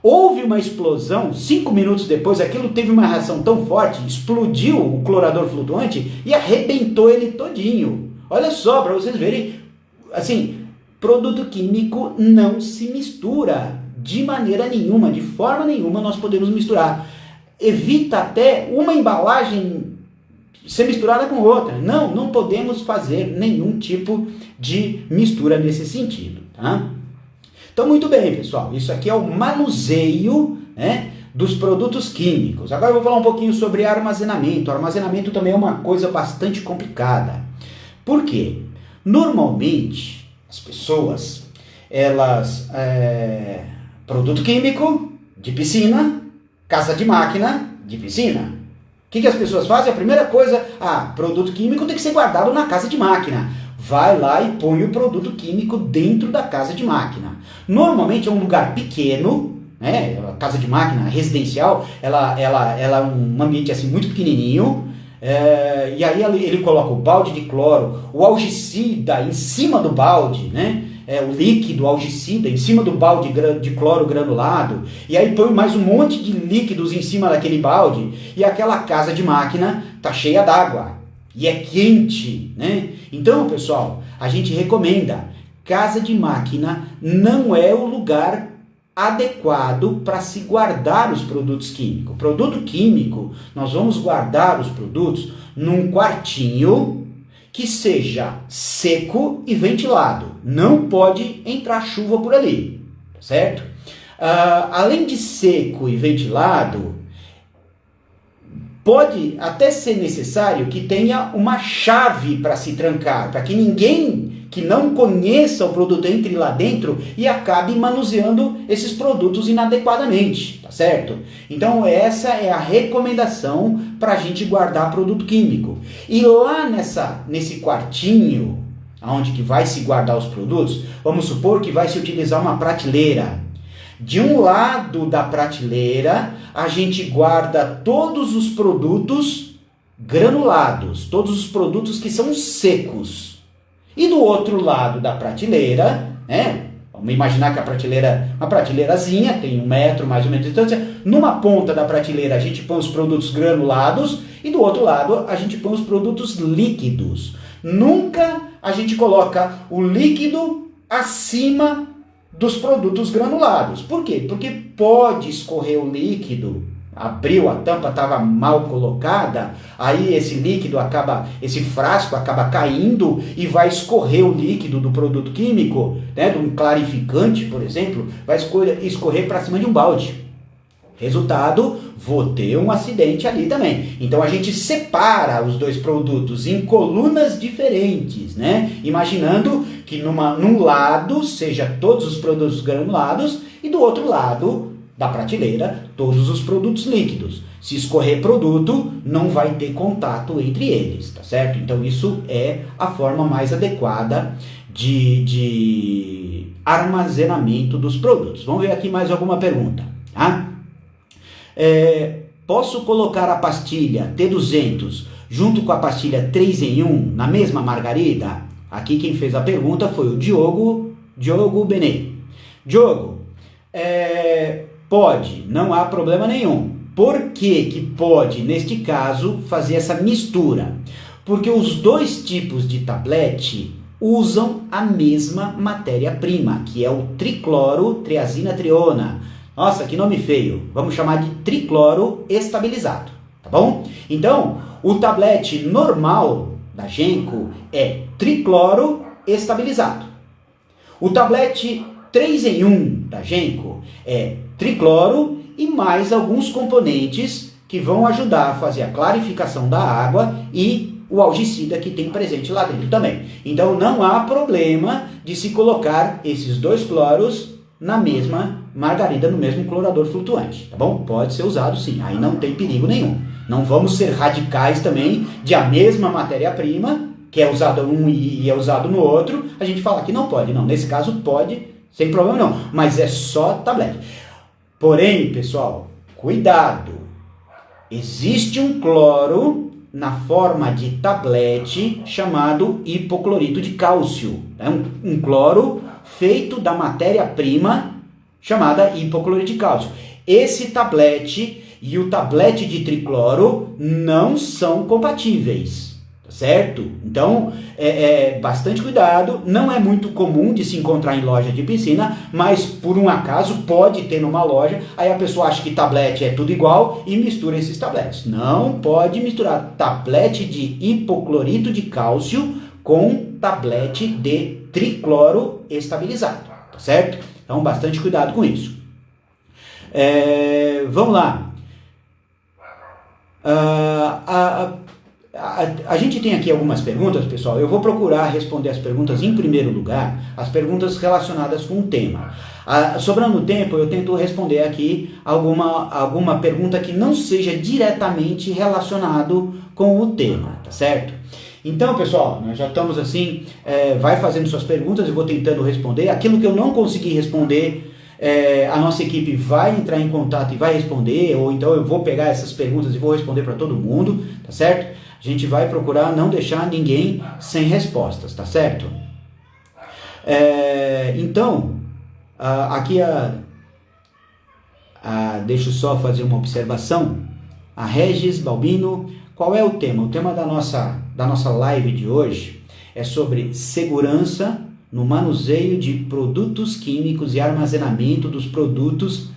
Houve uma explosão, 5 minutos depois, aquilo teve uma reação tão forte, explodiu o clorador flutuante e arrebentou ele todinho. Olha só, para vocês verem, assim, produto químico não se mistura de maneira nenhuma, de forma nenhuma nós podemos misturar. Evita até uma embalagem ser misturada com outra. Não podemos fazer nenhum tipo de mistura nesse sentido, tá? Então, muito bem, pessoal, isso aqui é o manuseio, né, dos produtos químicos. Agora eu vou falar um pouquinho sobre armazenamento. O armazenamento também é uma coisa bastante complicada. Por quê? Normalmente, as pessoas, elas, produto químico de piscina, casa de máquina de piscina. O que as pessoas fazem? A primeira coisa, produto químico tem que ser guardado na casa de máquina. Vai lá e põe o produto químico dentro da casa de máquina. Normalmente é um lugar pequeno, né? A casa de máquina residencial, ela é um ambiente assim muito pequenininho. E aí ele coloca o balde de cloro, o algicida em cima do balde, né? O líquido algicida em cima do balde de cloro granulado, e aí põe mais um monte de líquidos em cima daquele balde, e aquela casa de máquina tá cheia d'água, e é quente, né? Então, pessoal, a gente recomenda, casa de máquina não é o lugar adequado para se guardar os produtos químicos. Produto químico, nós vamos guardar os produtos num quartinho que seja seco e ventilado. Não pode entrar chuva por ali, certo? Além de seco e ventilado, pode até ser necessário que tenha uma chave para se trancar, para que ninguém que não conheça o produto entre lá dentro e acabe manuseando esses produtos inadequadamente, tá certo? Então essa é a recomendação para a gente guardar produto químico. E lá nesse quartinho, onde que vai se guardar os produtos, vamos supor que vai se utilizar uma prateleira. De um lado da prateleira, a gente guarda todos os produtos granulados, todos os produtos que são secos. E do outro lado da prateleira, né? Vamos imaginar que uma prateleirazinha, tem 1 metro mais ou menos de distância. Numa ponta da prateleira a gente põe os produtos granulados e do outro lado a gente põe os produtos líquidos. Nunca a gente coloca o líquido acima dos produtos granulados. Por quê? Porque pode escorrer o líquido. Abriu a tampa, estava mal colocada, aí esse frasco acaba caindo e vai escorrer o líquido do produto químico, né, de um clarificante, por exemplo, vai escorrer para cima de um balde. Resultado, vou ter um acidente ali também. Então a gente separa os dois produtos em colunas diferentes, né? Imaginando que num lado seja todos os produtos granulados e do outro lado da prateleira todos os produtos líquidos. Se escorrer produto, não vai ter contato entre eles, tá certo? Então isso é a forma mais adequada de armazenamento dos produtos. Vamos ver aqui mais alguma pergunta, tá? Posso colocar a pastilha T200 junto com a pastilha 3 em 1 na mesma margarida? Aqui quem fez a pergunta foi o Diogo Benê. Diogo, pode, não há problema nenhum. Por que pode, neste caso, fazer essa mistura? Porque os dois tipos de tablete usam a mesma matéria-prima, que é o tricloro-triazina-triona. Nossa, que nome feio. Vamos chamar de tricloro estabilizado, tá bom? Então, o tablete normal da Genco é tricloro estabilizado. O tablete 3 em 1 da Genco é tricloro e mais alguns componentes que vão ajudar a fazer a clarificação da água e o algicida que tem presente lá dentro também. Então não há problema de se colocar esses dois cloros na mesma margarida, no mesmo clorador flutuante, tá bom? Pode ser usado sim, aí não tem perigo nenhum. Não vamos ser radicais também de a mesma matéria-prima, que é usado um e é usado no outro, a gente fala que não pode. Não, nesse caso pode, sem problema não, mas é só tablete. Porém, pessoal, cuidado, existe um cloro na forma de tablete chamado hipoclorito de cálcio. É um cloro feito da matéria-prima chamada hipoclorito de cálcio. Esse tablete e o tablete de tricloro não são compatíveis, tá certo? Então, bastante cuidado, não é muito comum de se encontrar em loja de piscina, mas por um acaso pode ter numa loja, aí a pessoa acha que tablete é tudo igual e mistura esses tabletes. Não pode misturar tablete de hipoclorito de cálcio com tablete de tricloro estabilizado, tá certo? Então, bastante cuidado com isso. Vamos lá. A gente tem aqui algumas perguntas, pessoal. Eu vou procurar responder as perguntas em primeiro lugar, as perguntas relacionadas com o tema. Sobrando tempo, eu tento responder aqui alguma pergunta que não seja diretamente relacionado com o tema, tá certo? Então, pessoal, nós já estamos assim, vai fazendo suas perguntas, eu vou tentando responder. Aquilo que eu não consegui responder, a nossa equipe vai entrar em contato e vai responder, ou então eu vou pegar essas perguntas e vou responder para todo mundo, tá certo? A gente vai procurar não deixar ninguém sem respostas, tá certo? Então, aqui deixa eu só fazer uma observação. A Regis Balbino, qual é o tema? O tema da nossa live de hoje é sobre segurança no manuseio de produtos químicos e armazenamento dos produtos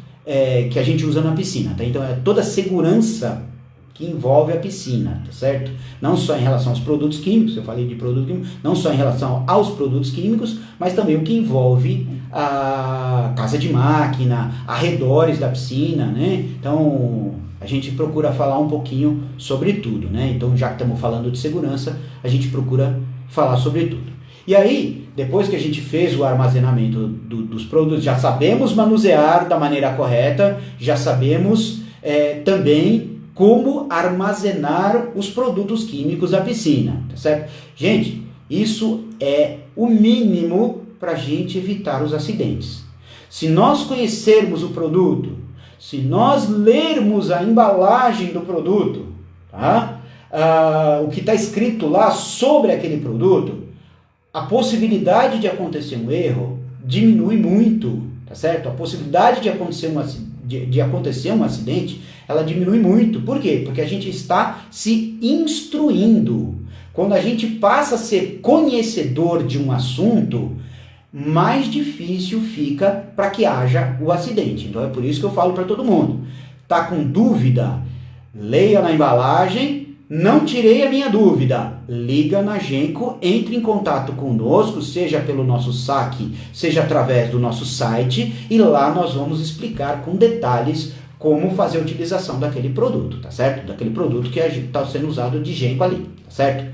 que a gente usa na piscina, tá? Então, é toda a segurança que envolve a piscina, tá certo? Não só em relação aos produtos químicos, eu falei de produto químico, não só em relação aos produtos químicos, mas também o que envolve a casa de máquina, arredores da piscina, né? Então, a gente procura falar um pouquinho sobre tudo, né? Então, já que estamos falando de segurança, a gente procura falar sobre tudo. E aí, depois que a gente fez o armazenamento dos produtos, já sabemos manusear da maneira correta, já sabemos também como armazenar os produtos químicos da piscina, tá certo? Gente, isso é o mínimo para a gente evitar os acidentes. Se nós conhecermos o produto, se nós lermos a embalagem do produto, tá? O que está escrito lá sobre aquele produto, a possibilidade de acontecer um erro diminui muito, tá certo? A possibilidade de acontecer um acidente, ela diminui muito. Por quê? Porque a gente está se instruindo. Quando a gente passa a ser conhecedor de um assunto, mais difícil fica para que haja o acidente. Então é por isso que eu falo para todo mundo. Tá com dúvida? Leia na embalagem. Não tirei a minha dúvida. Liga na Genco, entre em contato conosco, seja pelo nosso saque, seja através do nosso site, e lá nós vamos explicar com detalhes como fazer a utilização daquele produto, tá certo? Daquele produto que está sendo usado de Genco ali, tá certo?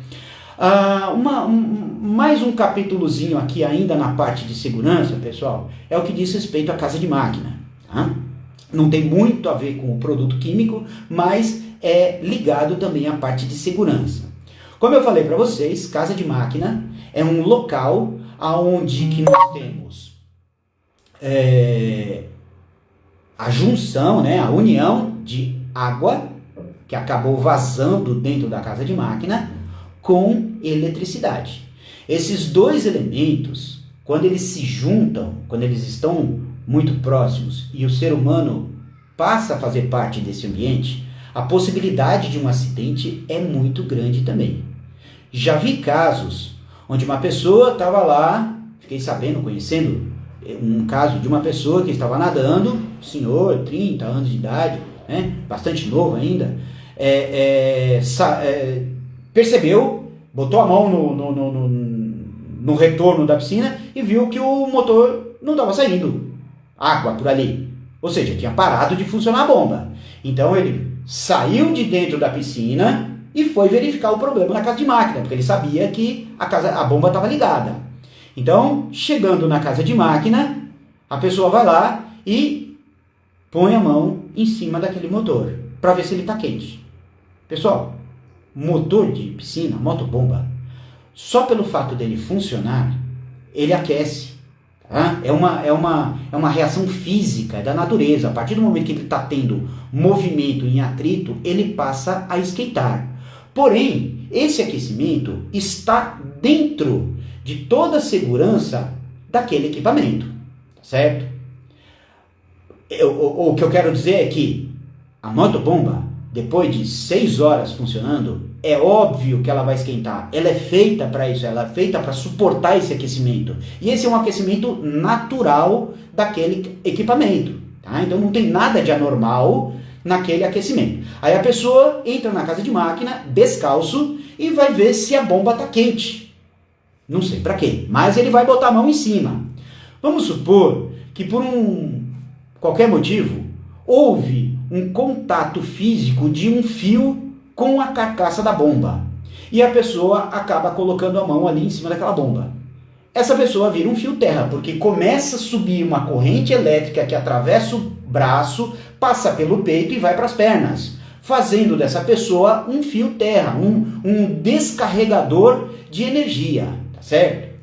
Mais um capítulozinho aqui ainda na parte de segurança, pessoal, é o que diz respeito à casa de máquina, tá? Não tem muito a ver com o produto químico, mas é ligado também à parte de segurança. Como eu falei para vocês, casa de máquina é um local onde que nós temos a junção, né, a união de água, que acabou vazando dentro da casa de máquina, com eletricidade. Esses dois elementos, quando eles se juntam, quando eles estão muito próximos e o ser humano passa a fazer parte desse ambiente, a possibilidade de um acidente é muito grande também. Já vi casos onde uma pessoa estava lá, fiquei sabendo, conhecendo um caso de uma pessoa que estava nadando, senhor, 30 anos de idade, né, bastante novo ainda, percebeu, botou a mão no retorno da piscina e viu que o motor não estava saindo água por ali. Ou seja, tinha parado de funcionar a bomba. Então ele saiu de dentro da piscina e foi verificar o problema na casa de máquina, porque ele sabia que a bomba estava ligada. Então, chegando na casa de máquina, a pessoa vai lá e põe a mão em cima daquele motor para ver se ele está quente. Pessoal, motor de piscina, motobomba, só pelo fato dele funcionar, ele aquece. Tá? É uma reação física da natureza. A partir do momento que ele está tendo movimento em atrito, ele passa a esquentar. Porém, esse aquecimento está dentro de toda a segurança daquele equipamento, certo? O que eu quero dizer é que a motobomba, depois de 6 horas funcionando, é óbvio que ela vai esquentar. Ela é feita para isso, ela é feita para suportar esse aquecimento. E esse é um aquecimento natural daquele equipamento. Tá? Então não tem nada de anormal naquele aquecimento. Aí a pessoa entra na casa de máquina, descalço, e vai ver se a bomba está quente. Não sei para quê, mas ele vai botar a mão em cima. Vamos supor que por qualquer motivo, houve um contato físico de um fio com a carcaça da bomba. E a pessoa acaba colocando a mão ali em cima daquela bomba. Essa pessoa vira um fio terra, porque começa a subir uma corrente elétrica que atravessa o braço, passa pelo peito e vai para as pernas, fazendo dessa pessoa um fio terra, um descarregador de energia, tá certo?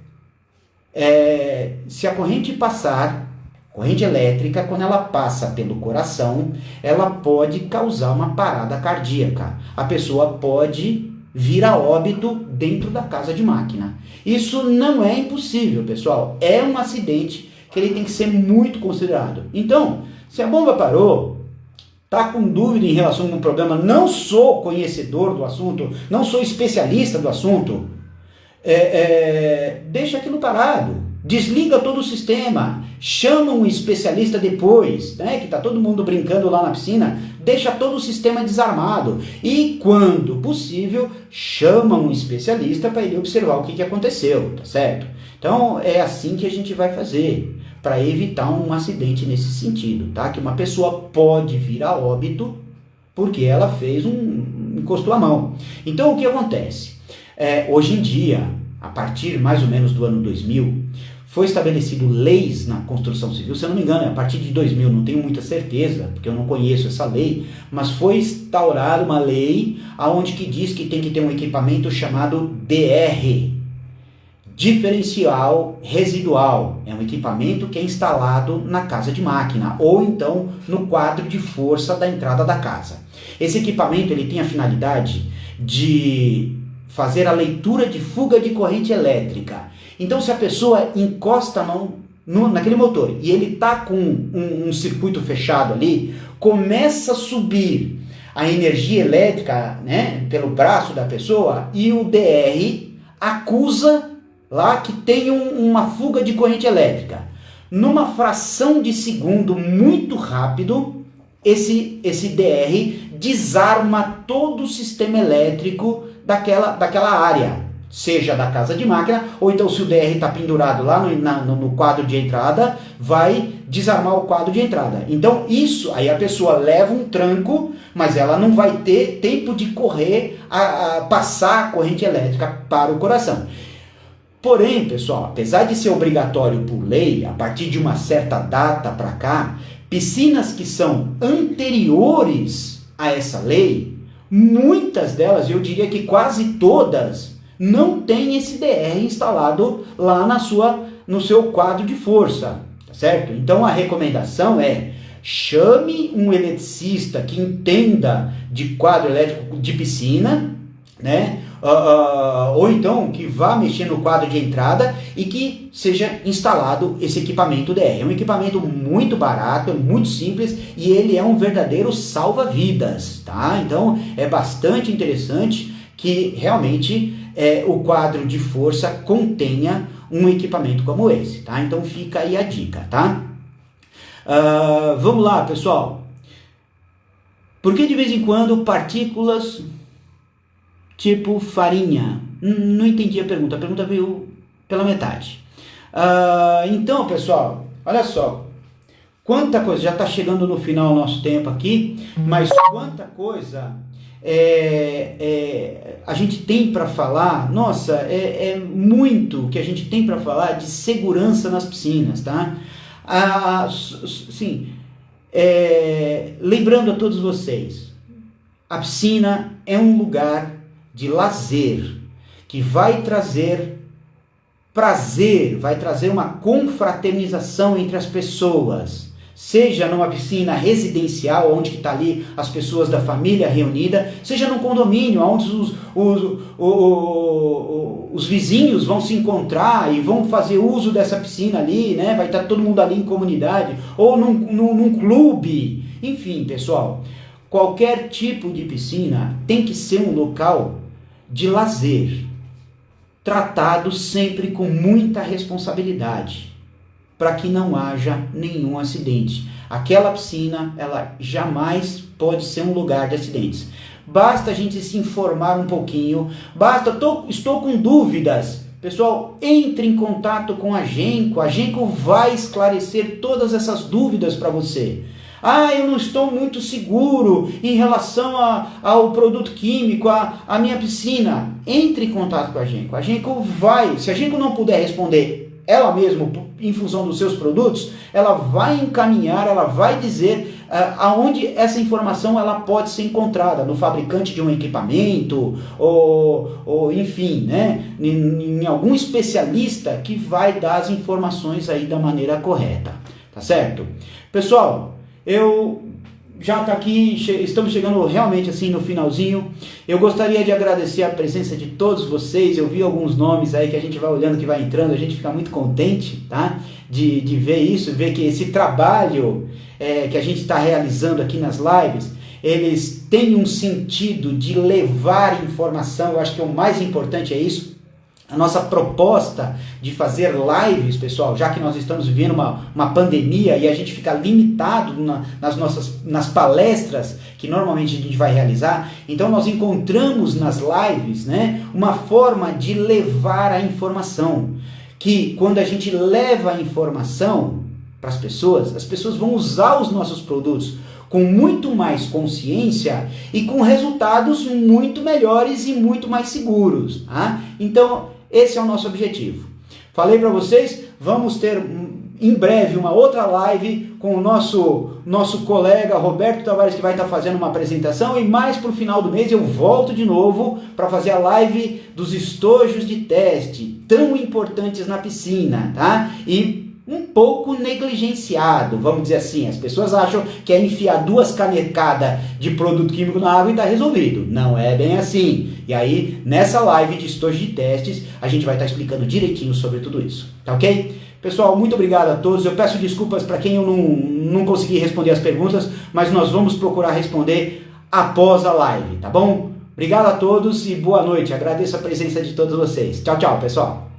Se a corrente elétrica, quando ela passa pelo coração, ela pode causar uma parada cardíaca. A pessoa pode vir a óbito dentro da casa de máquina. Isso não é impossível, pessoal. É um acidente que ele tem que ser muito considerado. Então, se a bomba parou, está com dúvida em relação a um problema, não sou conhecedor do assunto, não sou especialista do assunto, deixa aquilo parado. Desliga todo o sistema, chama um especialista depois, né, que está todo mundo brincando lá na piscina, deixa todo o sistema desarmado e, quando possível, chama um especialista para ele observar o que aconteceu, tá certo? Então, é assim que a gente vai fazer, para evitar um acidente nesse sentido, tá? Que uma pessoa pode vir a óbito porque ela fez encostou a mão. Então, o que acontece? Hoje em dia, a partir mais ou menos do ano 2000, foi estabelecido leis na construção civil, se eu não me engano, a partir de 2000, não tenho muita certeza, porque eu não conheço essa lei, mas foi instaurada uma lei onde que diz que tem que ter um equipamento chamado DR, diferencial residual. É um equipamento que é instalado na casa de máquina, ou então no quadro de força da entrada da casa. Esse equipamento ele tem a finalidade de fazer a leitura de fuga de corrente elétrica. Então, se a pessoa encosta a mão naquele motor e ele está com um circuito fechado ali, começa a subir a energia elétrica, né, pelo braço da pessoa, e o DR acusa lá que tem uma fuga de corrente elétrica. Numa fração de segundo muito rápido, esse DR desarma todo o sistema elétrico daquela área, seja da casa de máquina, ou então se o DR está pendurado lá no quadro de entrada, vai desarmar o quadro de entrada. Então isso, aí a pessoa leva um tranco, mas ela não vai ter tempo de correr, a passar a corrente elétrica para o coração. Porém, pessoal, apesar de ser obrigatório por lei, a partir de uma certa data para cá, piscinas que são anteriores a essa lei, muitas delas, eu diria que quase todas, não tem esse DR instalado lá no seu quadro de força, tá certo? Então a recomendação é: chame um eletricista que entenda de quadro elétrico de piscina, né? Ou então que vá mexer no quadro de entrada e que seja instalado esse equipamento DR. É um equipamento muito barato, é muito simples e ele é um verdadeiro salva-vidas, tá? Então é bastante interessante que realmente o quadro de força contenha um equipamento como esse, tá? Então fica aí a dica, tá? Vamos lá, pessoal. Por que de vez em quando partículas tipo farinha? Não entendi a pergunta veio pela metade. Então, pessoal, olha só. Quanta coisa, já está chegando no final do nosso tempo aqui, mas quanta coisa a gente tem para falar. Nossa, é muito que a gente tem para falar de segurança nas piscinas, tá? Sim, lembrando a todos vocês, a piscina é um lugar de lazer que vai trazer prazer, vai trazer uma confraternização entre as pessoas. Seja numa piscina residencial, onde está ali as pessoas da família reunida, seja num condomínio, onde os vizinhos vão se encontrar e vão fazer uso dessa piscina ali, né? Vai estar todo mundo ali em comunidade, ou num clube. Enfim, pessoal, qualquer tipo de piscina tem que ser um local de lazer, tratado sempre com muita responsabilidade, para que não haja nenhum acidente. Aquela piscina, ela jamais pode ser um lugar de acidentes. Basta a gente se informar um pouquinho, estou com dúvidas. Pessoal, entre em contato com a Genco vai esclarecer todas essas dúvidas para você. Eu não estou muito seguro em relação ao produto químico, à minha piscina. Entre em contato com a Genco. A Genco vai, se a Genco não puder responder ela mesma, em função dos seus produtos, ela vai encaminhar, ela vai dizer aonde essa informação ela pode ser encontrada, no fabricante de um equipamento, ou enfim, né, em algum especialista que vai dar as informações aí da maneira correta, tá certo? Pessoal, já está aqui, estamos chegando realmente assim no finalzinho. Eu gostaria de agradecer a presença de todos vocês. Eu vi alguns nomes aí que a gente vai olhando, que vai entrando, a gente fica muito contente, tá? De ver isso, ver que esse trabalho que a gente está realizando aqui nas lives, eles têm um sentido de levar informação. Eu acho que o mais importante é isso. A nossa proposta de fazer lives, pessoal, já que nós estamos vivendo uma pandemia e a gente fica limitado nas palestras que normalmente a gente vai realizar, então nós encontramos nas lives, né, uma forma de levar a informação, que quando a gente leva a informação para as pessoas vão usar os nossos produtos com muito mais consciência e com resultados muito melhores e muito mais seguros. Tá? Então, esse é o nosso objetivo. Falei para vocês, vamos ter em breve uma outra live com o nosso colega Roberto Tavares, que vai estar fazendo uma apresentação, e mais para o final do mês eu volto de novo para fazer a live dos estojos de teste, tão importantes na piscina, tá? E um pouco negligenciado, vamos dizer assim. As pessoas acham que é enfiar 2 canecadas de produto químico na água e está resolvido. Não é bem assim. E aí, nessa live de estojo de testes, a gente vai estar explicando direitinho sobre tudo isso. Tá ok? Pessoal, muito obrigado a todos. Eu peço desculpas para quem eu não consegui responder as perguntas, mas nós vamos procurar responder após a live, tá bom? Obrigado a todos e boa noite. Agradeço a presença de todos vocês. Tchau, tchau, pessoal.